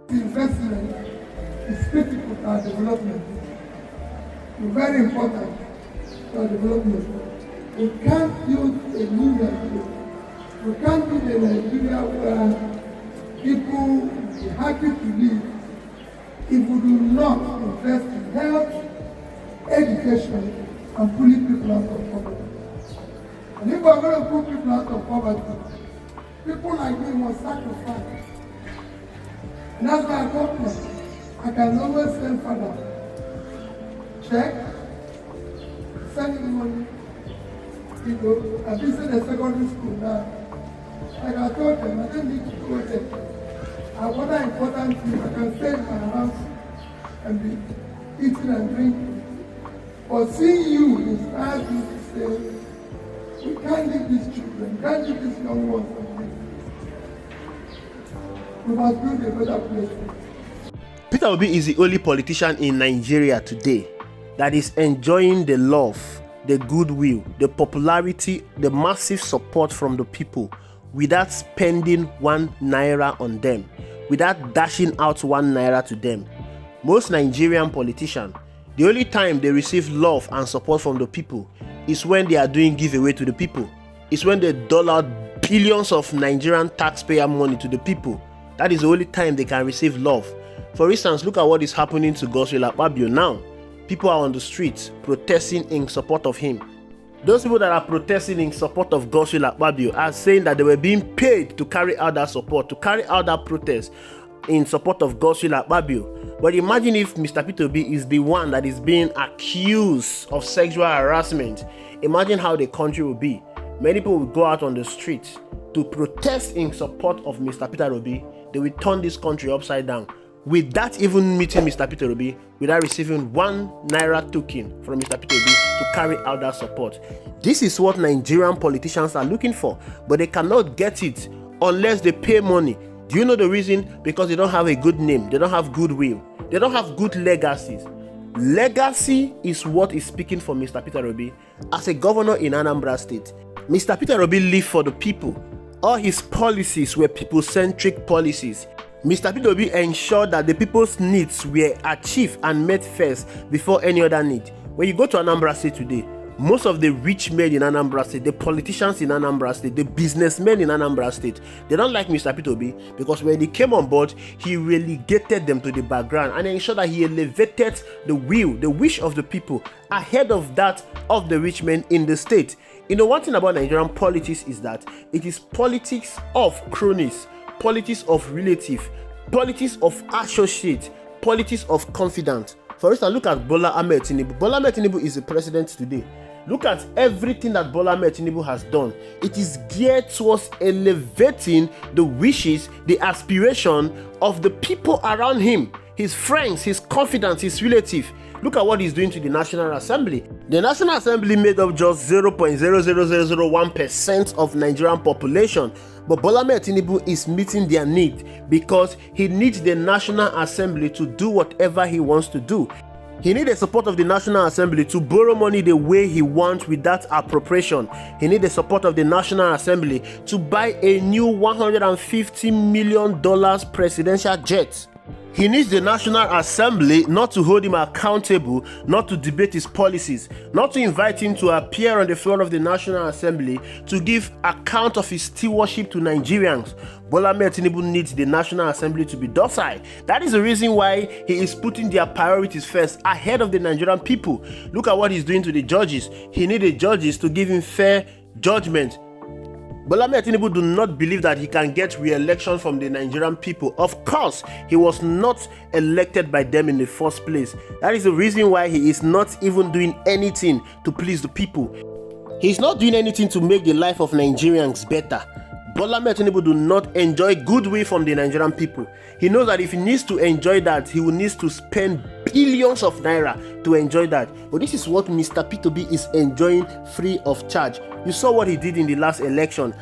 Investment is critical to our development. It's very important to our development. We can't build a new Nigeria. We can't build a Nigeria where people will be happy to live if we do not invest in health, education, and pulling people out of poverty. And if we're going to put people out of poverty, people like me must sacrifice. And that's why I can always send father check, send him money. You know, I visited a secondary school now. Like I told them, I don't need to go there. I have other important things. I can stay in my house and be eating and drinking. But seeing you inspires me to say, we can't leave these children, we can't leave these young ones like this. We must build a better place. Peter Obi is the only politician in Nigeria today that is enjoying the love, the goodwill, the popularity, the massive support from the people without spending 1 naira on them, without dashing out 1 naira to them. Most Nigerian politicians, the only time they receive love and support from the people is when they are doing giveaway to the people. It's when they dole out billions of Nigerian taxpayer money to the people. That is the only time they can receive love. For instance, look at what is happening to Grassroots now. People are on the streets protesting in support of him. Those people that are protesting in support of Grassroots are saying that they were being paid to carry out that support, to carry out that protest in support of Grassroots. But imagine if Mr. Peter Obi is the one that is being accused of sexual harassment. Imagine how the country will be. Many people will go out on the streets to protest in support of Mr. Peter Obi. They will turn this country upside down. Without even meeting Mr. Peter Obi, without receiving 1 naira token from Mr. Peter Obi to carry out that support. This is what Nigerian politicians are looking for, but they cannot get it unless they pay money. Do you know the reason? Because they don't have a good name, they don't have goodwill, they don't have good legacies. Legacy is what is speaking for Mr. Peter Obi as a governor in Anambra State. Mr. Peter Obi lived for the people. All his policies were people-centric policies. Mr. Peter Obi ensured that the people's needs were achieved and met first before any other need. When you go to Anambra State today, most of the rich men in Anambra State, the politicians in Anambra State, the businessmen in Anambra State, they don't like Mr. Peter Obi because when he came on board, he relegated them to the background and ensured that he elevated the will, the wish of the people ahead of that of the rich men in the state. You know, one thing about Nigerian politics is that it is politics of cronies, politics of relative, politics of associate, politics of confidant. For instance, look at Bola Ahmed Tinubu. Bola Ahmed Tinubu is the president today. Look at everything that Bola Ahmed Tinubu has done. It is geared towards elevating the wishes, the aspiration of the people around him, his friends, his confidants, his relative. Look at what he's doing to the National Assembly. The National Assembly made up just 0.00001% of Nigerian population. But Bola Ahmed Tinubu is meeting their need because he needs the National Assembly to do whatever he wants to do. He needs the support of the National Assembly to borrow money the way he wants without appropriation. He needs the support of the National Assembly to buy a new $150 million presidential jet. He needs the National Assembly not to hold him accountable, not to debate his policies, not to invite him to appear on the floor of the National Assembly to give account of his stewardship to Nigerians. Bola Ahmed Tinubu needs the National Assembly to be docile. That is the reason why he is putting their priorities first ahead of the Nigerian people. Look at what he's doing to the judges. He needs the judges to give him fair judgment. Bola Ahmed Tinubu do not believe that he can get re-election from the Nigerian people. Of course, he was not elected by them in the first place. That is the reason why he is not even doing anything to please the people. He's not doing anything to make the life of Nigerians better. Bola Ahmed Tinubu do not enjoy goodwill from the Nigerian people. He knows that if he needs to enjoy that, he will need to spend billions of naira to enjoy that. But this is what Mr. Peter Obi is enjoying free of charge. You saw what he did in the last election.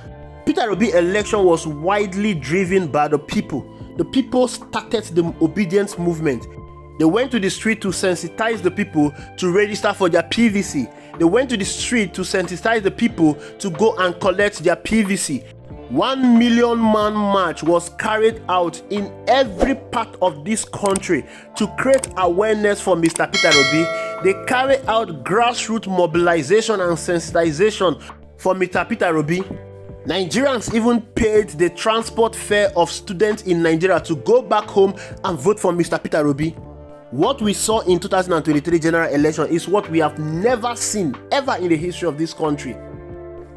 Peter Obi election was widely driven by the people. The people started the obedience movement. They went to the street to sensitize the people to register for their PVC. They went to the street to sensitize the people to go and collect their PVC. 1 million man march was carried out in every part of this country to create awareness for Mr. Peter Obi. They carried out grassroots mobilization and sensitization for Mr. Peter Obi. Nigerians even paid the transport fare of students in Nigeria to go back home and vote for Mr. Peter Obi. What we saw in 2023 general election is what we have never seen ever in the history of this country.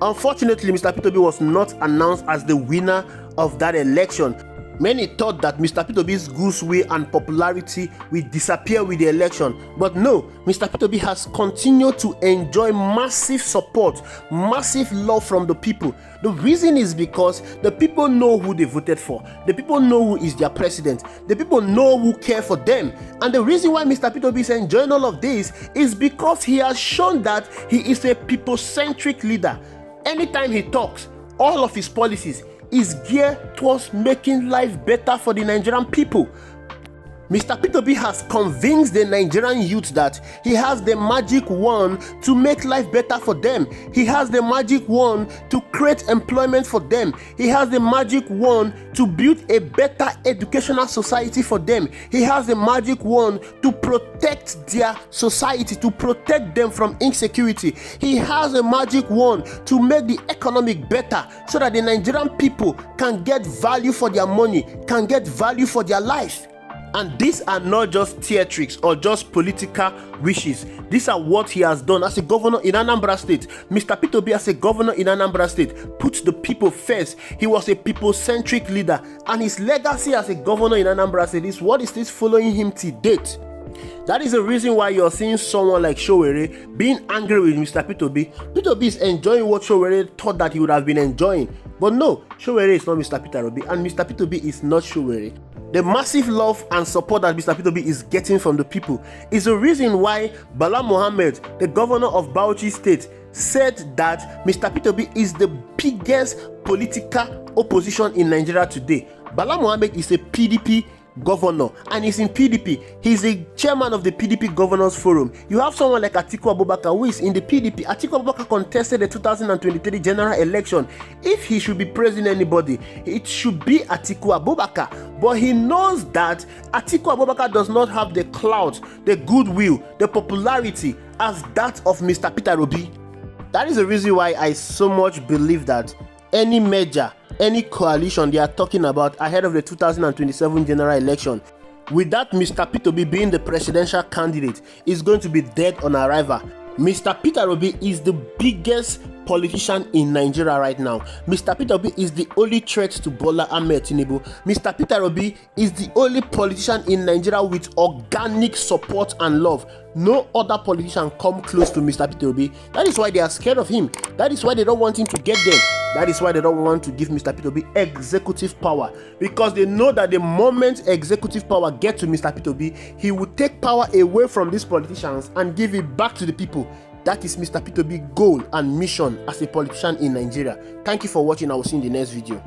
Unfortunately, Mr. Peter Obi was not announced as the winner of that election. Many thought that Mr. Peter Obi's goodwill and popularity will disappear with the election, but no, Mr. Peter Obi has continued to enjoy massive support, massive love from the people. The reason is because the people know who they voted for. The people know who is their president. The people know who care for them. And the reason why Mr. Peter Obi is enjoying all of this is because he has shown that he is a people-centric leader. Anytime he talks, all of his policies is geared towards making life better for the Nigerian people. Mr. Peter Obi has convinced the Nigerian youth that he has the magic wand to make life better for them. He has the magic wand to create employment for them. He has the magic wand to build a better educational society for them. He has the magic wand to protect their society, to protect them from insecurity. He has a magic wand to make the economic better so that the Nigerian people can get value for their money, can get value for their life. And these are not just theatrics or just political wishes. These are what he has done as a governor in Anambra State. Mr. Peter Obi, as a governor in Anambra State, puts the people first. He was a people-centric leader, and his legacy as a governor in Anambra State is what is still following him to date. That is the reason why you're seeing someone like Showere being angry with Mr. Peter Obi. Peter Obi is enjoying what Showere thought that he would have been enjoying. But no, Showere is not Mr. Peter Obi, and Mr. Peter Obi is not Showere. The massive love and support that Mr. Peter Obi is getting from the people is the reason why Bala Mohammed, the governor of Bauchi State, said that Mr. Peter Obi is the biggest political opposition in Nigeria today. Bala Mohammed is a PDP governor and he's in PDP. He's a chairman of the PDP Governors Forum. You have someone like Atiku Abubakar who is in the PDP. Atiku Abubakar contested the 2023 general election. If he should be praising anybody, it should be Atiku Abubakar. But he knows that Atiku Abubakar does not have the clout, the goodwill, the popularity as that of Mr. Peter Obi. That is the reason why I so much believe that any merger, any coalition they are talking about ahead of the 2027 general election, without Mr. Peter Obi being the presidential candidate, is going to be dead on arrival. Mr. Peter Obi is the biggest politician in Nigeria right now. Mr. Peter Obi is the only threat to Bola Ahmed Tinubu. Mr. Peter Obi is the only politician in Nigeria with organic support and love. No other politician come close to Mr. Peter Obi. That is why they are scared of him. That is why they don't want him to get them. That is why they don't want to give Mr. Peter Obi executive power, because they know that the moment executive power gets to Mr. Peter Obi, he will take power away from these politicians and give it back to the people. That is Mr. Peter Obi's goal and mission as a politician in Nigeria. Thank you for watching. I will see you in the next video.